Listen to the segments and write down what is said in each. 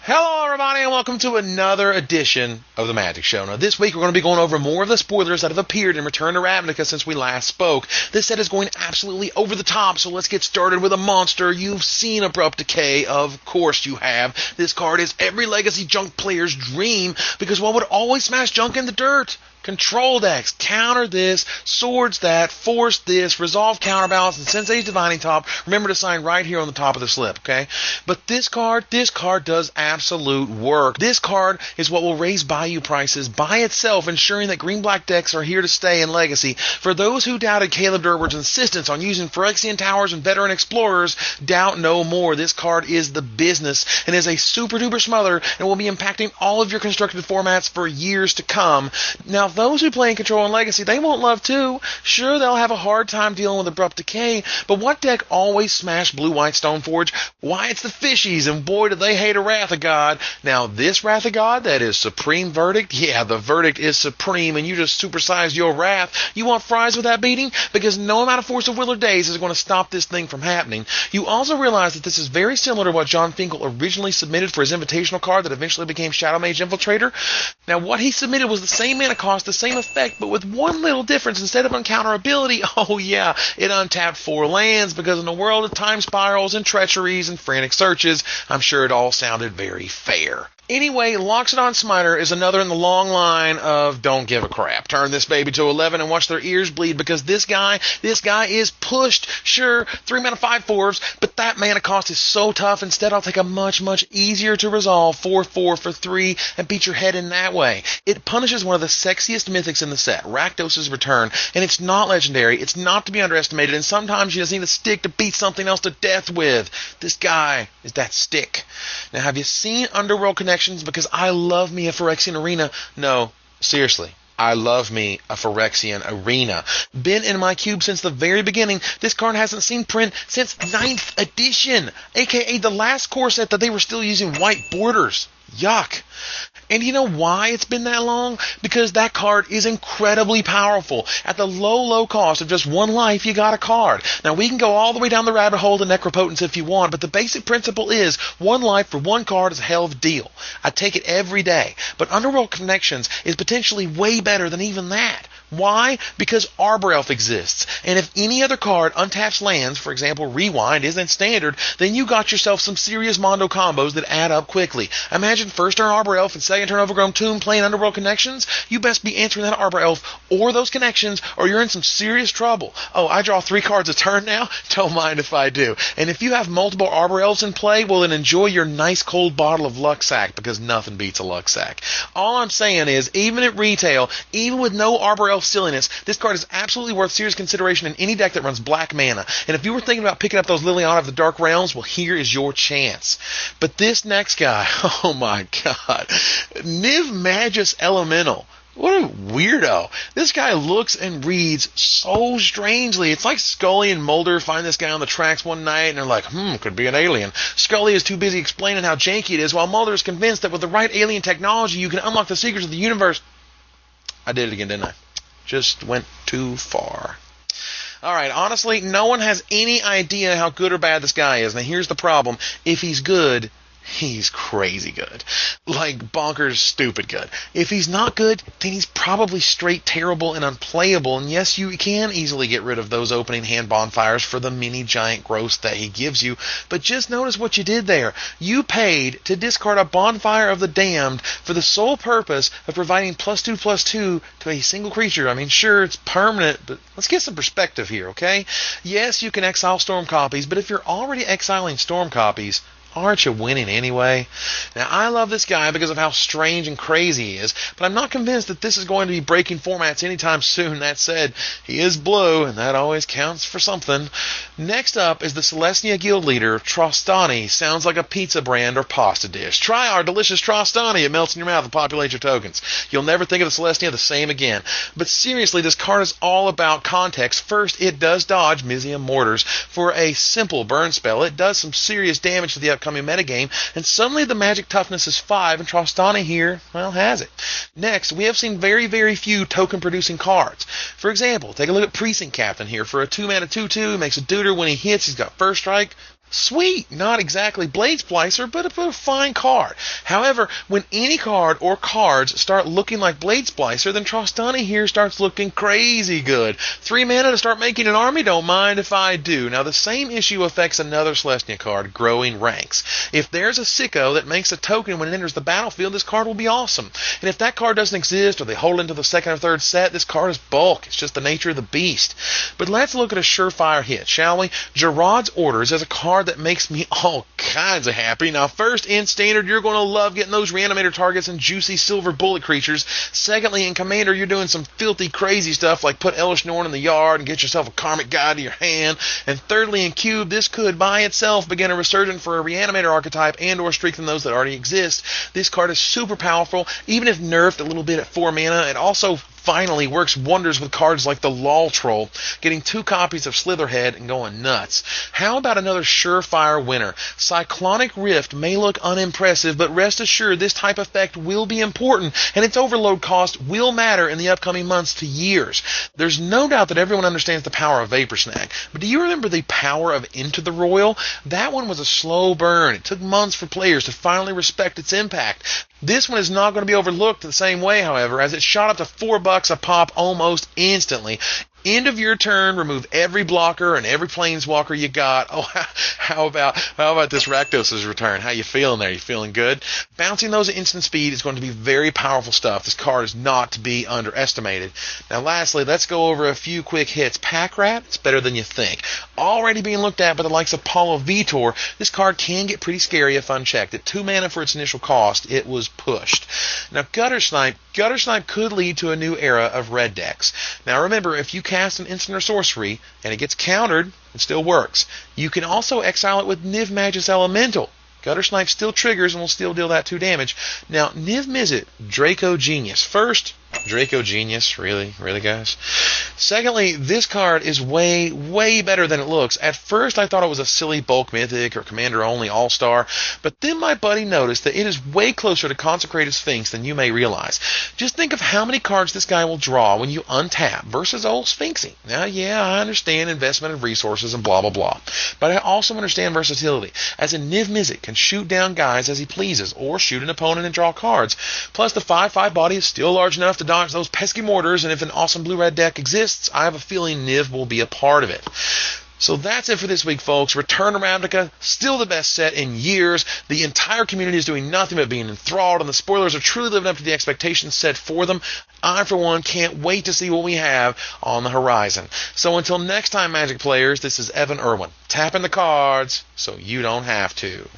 Hello everybody and welcome to another edition of the Magic Show. Now this week we're going to be going over more of the spoilers that have appeared in Return to Ravnica since we last spoke. This set is going absolutely over the top, so let's get started with a monster. You've seen Abrupt Decay, of course you have. This card is every Legacy Junk player's dream because one would always smash junk in the dirt. Control decks, counter this, swords that, force this, resolve counterbalance, and Sensei's Divining Top. Remember to sign right here on the top of the slip, okay? But this card does absolute work. This card is what will raise Bayou prices by itself, ensuring that green-black decks are here to stay in Legacy. For those who doubted Caleb Durward's insistence on using Phyrexian Towers and Veteran Explorers, doubt no more. This card is the business and is a super-duper smother and will be impacting all of your constructed formats for years to come. Now, those who play in Control and Legacy, they won't love too. Sure, they'll have a hard time dealing with Abrupt Decay, but what deck always smashed Blue-White Stoneforge? Why, it's the Fishies, and boy, do they hate a Wrath of God. Now, this Wrath of God, that is Supreme Verdict, yeah, the verdict is supreme, and you just supersized your wrath. You want fries with that beating? Because no amount of Force of Will or Days is going to stop this thing from happening. You also realize that this is very similar to what John Finkel originally submitted for his invitational card that eventually became Shadow Mage Infiltrator. Now, what he submitted was the same mana cost, the same effect, but with one little difference. Instead of uncounterability, oh yeah, it untapped 4 lands, because in a world of time spirals and treacheries and frantic searches, I'm sure it all sounded very fair. Anyway, Loxodon Smiter is another in the long line of don't give a crap. Turn this baby to 11 and watch their ears bleed, because this guy is pushed. Sure, 3 mana 5/4s, but that mana cost is so tough. Instead, I'll take a much easier to resolve 4/4 for 3 and beat your head in that way. It punishes one of the sexiest mythics in the set, Rakdos' Return, and it's not legendary. It's not to be underestimated, and sometimes you just need a stick to beat something else to death with. This guy is that stick. Now, have you seen Underworld Connections? Because I love me a Phyrexian Arena. No, seriously. I love me a Phyrexian Arena. Been in my cube since the very beginning. This card hasn't seen print since 9th edition, aka the last core set that they were still using white borders. Yuck. And you know why it's been that long? Because that card is incredibly powerful. At the low cost of just 1 life, you got a card. Now, we can go all the way down the rabbit hole to Necropotence if you want, but the basic principle is 1 life for 1 card is a hell of a deal. I take it every day. But Underworld Connections is potentially way better than even that. Why? Because Arbor Elf exists. And if any other card untaps lands, for example, Rewind, isn't standard, then you got yourself some serious Mondo combos that add up quickly. Imagine first turn Arbor Elf and second turn Overgrown Tomb playing Underworld Connections. You best be answering that Arbor Elf or those connections, or you're in some serious trouble. Oh, I draw 3 cards a turn now? Don't mind if I do. And if you have multiple Arbor Elves in play, well, then enjoy your nice cold bottle of Luxac, because nothing beats a Luxac. All I'm saying is, even at retail, even with no Arbor Elf silliness, this card is absolutely worth serious consideration in any deck that runs black mana. And if you were thinking about picking up those Liliana of the Dark Realms, well, here is your chance. But this next guy, oh my god, Niv Magus Elemental. What a weirdo. This guy looks and reads so strangely. It's like Scully and Mulder find this guy on the tracks one night and they're like, could be an alien. Scully is too busy explaining how janky it is, while Mulder is convinced that with the right alien technology you can unlock the secrets of the universe. I did it again, didn't I? Just went too far. Alright, honestly, no one has any idea how good or bad this guy is. Now here's the problem. If he's good, he's crazy good. Like, bonkers stupid good. If he's not good, then he's probably straight terrible and unplayable. And yes, you can easily get rid of those opening hand bonfires for the mini giant growths that he gives you. But just notice what you did there. You paid to discard a Bonfire of the Damned for the sole purpose of providing +2/+2 to a single creature. I mean, sure, it's permanent, but let's get some perspective here, okay? Yes, you can exile storm copies, but if you're already exiling storm copies, aren't you winning anyway? Now, I love this guy because of how strange and crazy he is, but I'm not convinced that this is going to be breaking formats anytime soon. That said, he is blue, and that always counts for something. Next up is the Celestia Guild leader, Trostani. Sounds like a pizza brand or pasta dish. Try our delicious Trostani. It melts in your mouth and populates your tokens. You'll never think of the Celestia the same again. But seriously, this card is all about context. First, it does dodge Mizium Mortars for a simple burn spell. It does some serious damage to the upcoming metagame, and suddenly the magic toughness is 5, and Trostani here, well, has it. Next, we have seen very few token-producing cards. For example, take a look at Precinct Captain here. For a 2-mana 2/2, he makes a deuter when he hits. He's got first strike. Sweet, not exactly Blade Splicer, but a fine card. However, when any card or cards start looking like Blade Splicer, then Trostani here starts looking crazy good. 3 mana to start making an army, don't mind if I do. Now, the same issue affects another Celestia card, Growing Ranks. If there's a sicko that makes a token when it enters the battlefield, this card will be awesome. And if that card doesn't exist, or they hold it into the second or third set, this card is bulk. It's just the nature of the beast. But let's look at a surefire hit, shall we? Gerard's Orders as a card that makes me all kinds of happy. Now, first, in Standard, you're going to love getting those Reanimator targets and juicy silver bullet creatures. Secondly, in Commander, you're doing some filthy, crazy stuff like put Elish Norn in the yard and get yourself a Karmic Guide to your hand. And thirdly, in Cube, this could by itself begin a resurgence for a Reanimator archetype and or strengthen those that already exist. This card is super powerful, even if nerfed a little bit at 4 mana. It also finally works wonders with cards like the Lol Troll, getting 2 copies of Slitherhead and going nuts. How about another surefire winner? Cyclonic Rift may look unimpressive, but rest assured this type effect will be important, and its overload cost will matter in the upcoming months to years. There's no doubt that everyone understands the power of Vapor Snag, but do you remember the power of Into the Royal? That one was a slow burn. It took months for players to finally respect its impact. This one is not going to be overlooked the same way, however, as it shot up to $4 a pop almost instantly. End of your turn, remove every blocker and every planeswalker you got. Oh, how about this Rakdos' return? How you feeling there? You feeling good? Bouncing those at instant speed is going to be very powerful stuff. This card is not to be underestimated. Now, lastly, let's go over a few quick hits. Pack Rat, it's better than you think. Already being looked at by the likes of Paulo Vitor, this card can get pretty scary if unchecked. At 2 mana for its initial cost, it was pushed. Now, Gutter Snipe could lead to a new era of red decks. Now, remember, if you cast an instant or sorcery and it gets countered, it still works. You can also exile it with Niv Magus Elemental. Gutter Snipe still triggers and will still deal that 2 damage. Now, Niv Mizzet, Draco Genius. First, Draco Genius, really guys? Secondly, this card is way better than it looks. At first I thought it was a silly bulk mythic or commander only all-star, but then my buddy noticed that it is way closer to Consecrated Sphinx than you may realize. Just think of how many cards this guy will draw when you untap versus old Sphinxy. Now, yeah, I understand investment of resources and blah blah blah, but I also understand versatility, as in Niv Mizzet can shoot down guys as he pleases or shoot an opponent and draw cards. Plus the 5/5 body is still large enough to dodge those pesky mortars, and if an awesome blue-red deck exists, I have a feeling Niv will be a part of it. So that's it for this week, folks. Return to Ravnica, still the best set in years. The entire community is doing nothing but being enthralled, and the spoilers are truly living up to the expectations set for them. I, for one, can't wait to see what we have on the horizon. So until next time, Magic players, this is Evan Irwin, tapping the cards so you don't have to.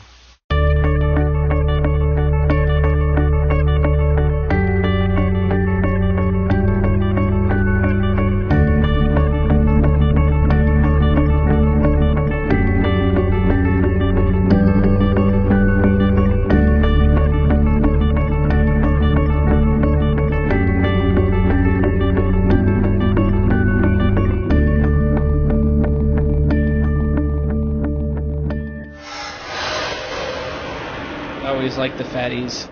I always like the fatties.